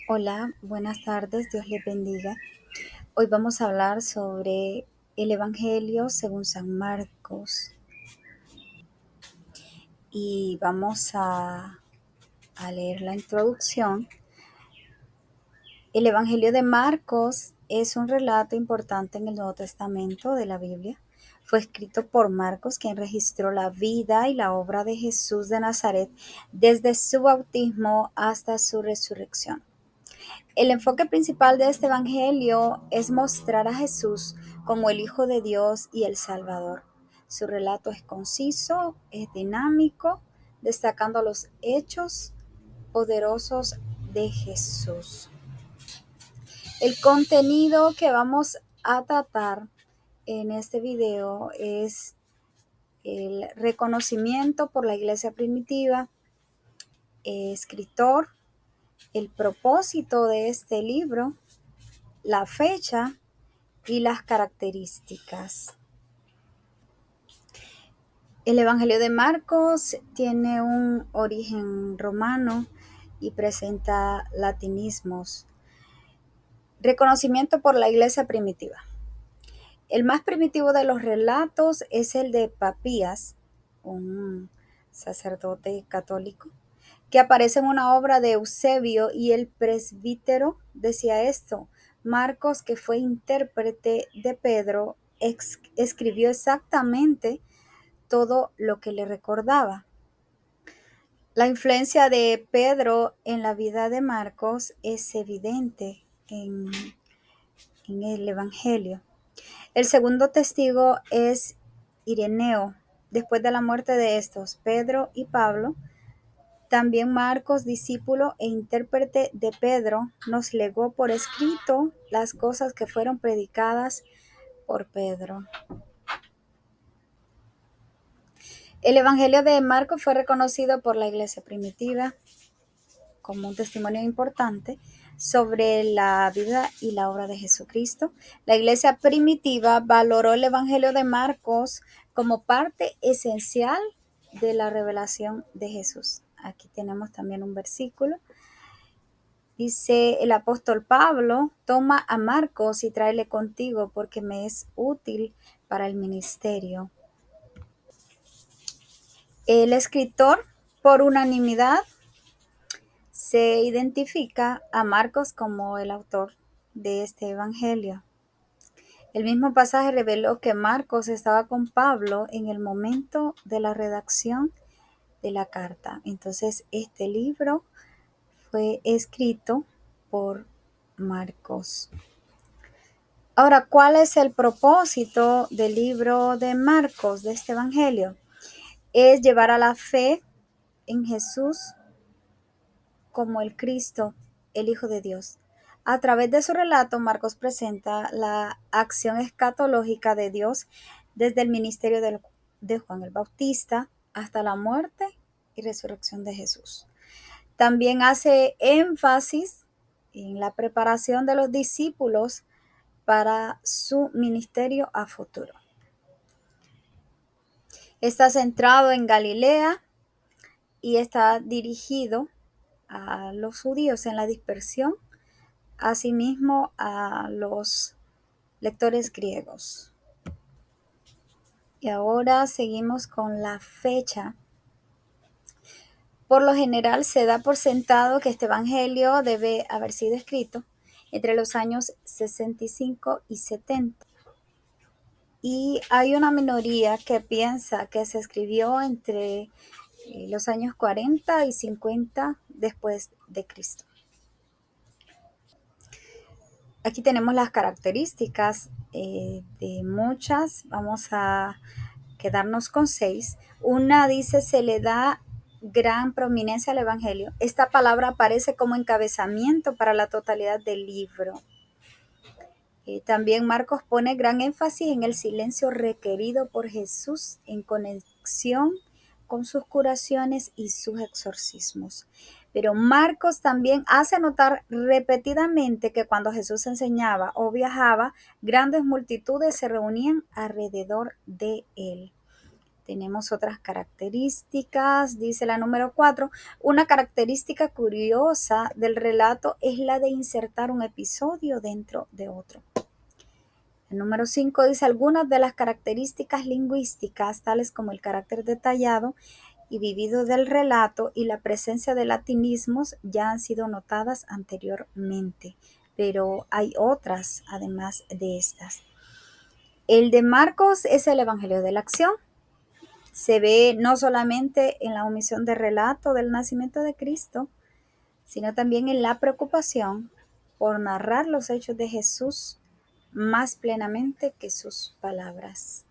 Hola, buenas tardes, Dios les bendiga. Hoy vamos a hablar sobre el Evangelio según San Marcos y vamos a leer la introducción. El Evangelio de Marcos es un relato importante en el Nuevo Testamento de la Biblia. Fue escrito por Marcos, quien registró la vida y la obra de Jesús de Nazaret desde su bautismo hasta su resurrección. El enfoque principal de este evangelio es mostrar a Jesús como el Hijo de Dios y el Salvador. Su relato es conciso, es dinámico, destacando los hechos poderosos de Jesús. El contenido que vamos a tratar en este video es el reconocimiento por la iglesia primitiva, escritor, el propósito de este libro, la fecha y las características. El Evangelio de Marcos tiene un origen romano y presenta latinismos. Reconocimiento por la iglesia primitiva. El más primitivo de los relatos es el de Papías, un sacerdote católico, que aparece en una obra de Eusebio, y el presbítero decía esto: Marcos, que fue intérprete de Pedro, escribió exactamente todo lo que le recordaba. La influencia de Pedro en la vida de Marcos es evidente en el Evangelio. El segundo testigo es Ireneo. Después de la muerte de estos, Pedro y Pablo, también Marcos, discípulo e intérprete de Pedro, nos legó por escrito las cosas que fueron predicadas por Pedro. El Evangelio de Marcos fue reconocido por la iglesia primitiva como un testimonio importante sobre la vida y la obra de Jesucristo. La iglesia primitiva valoró el Evangelio de Marcos como parte esencial de la revelación de Jesús. Aquí tenemos también un versículo. Dice el apóstol Pablo: toma a Marcos y tráele contigo, porque me es útil para el ministerio. El escritor, por unanimidad, se identifica a Marcos como el autor de este evangelio. El mismo pasaje reveló que Marcos estaba con Pablo en el momento de la redacción de la carta. Entonces, este libro fue escrito por Marcos. Ahora, ¿cuál es el propósito del libro de Marcos, de este evangelio? Es llevar a la fe en Jesús como el Cristo, el Hijo de Dios. A través de su relato, Marcos presenta la acción escatológica de Dios desde el ministerio de Juan el Bautista hasta la muerte y resurrección de Jesús. También hace énfasis en la preparación de los discípulos para su ministerio a futuro. Está centrado en Galilea y está dirigido a los judíos en la dispersión, asimismo a los lectores griegos. Y ahora seguimos con la fecha. Por lo general se da por sentado que este evangelio debe haber sido escrito entre los años 65 y 70. Y hay una minoría que piensa que se escribió entre los años 40 y 50 después de Cristo. Aquí tenemos las características de muchas. Vamos a quedarnos con 6. Una dice: se le da gran prominencia al Evangelio. Esta palabra aparece como encabezamiento para la totalidad del libro. También Marcos pone gran énfasis en el silencio requerido por Jesús en conexión con sus curaciones y sus exorcismos. Pero Marcos también hace notar repetidamente que cuando Jesús enseñaba o viajaba, grandes multitudes se reunían alrededor de él. Tenemos otras características, dice la número 4. Una característica curiosa del relato es la de insertar un episodio dentro de otro. El número 5 dice algunas de las características lingüísticas, tales como el carácter detallado y vivido del relato y la presencia de latinismos, ya han sido notadas anteriormente, pero hay otras además de estas. El de Marcos es el Evangelio de la acción. Se ve no solamente en la omisión de relato del nacimiento de Cristo, sino también en la preocupación por narrar los hechos de Jesús más plenamente que sus palabras.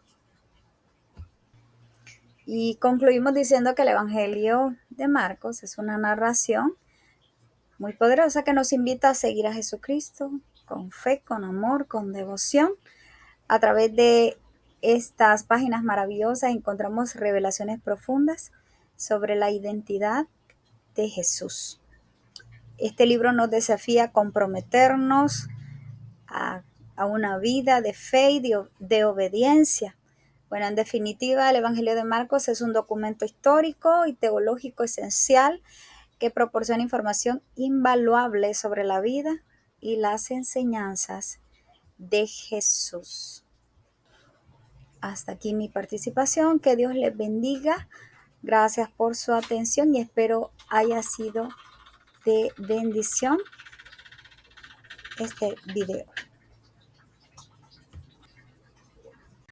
Y concluimos diciendo que el Evangelio de Marcos es una narración muy poderosa que nos invita a seguir a Jesucristo con fe, con amor, con devoción. A través de estas páginas maravillosas encontramos revelaciones profundas sobre la identidad de Jesús. Este libro nos desafía a comprometernos a una vida de fe y de obediencia. Bueno, en definitiva, el Evangelio de Marcos es un documento histórico y teológico esencial que proporciona información invaluable sobre la vida y las enseñanzas de Jesús. Hasta aquí mi participación. Que Dios les bendiga. Gracias por su atención y espero haya sido de bendición este video.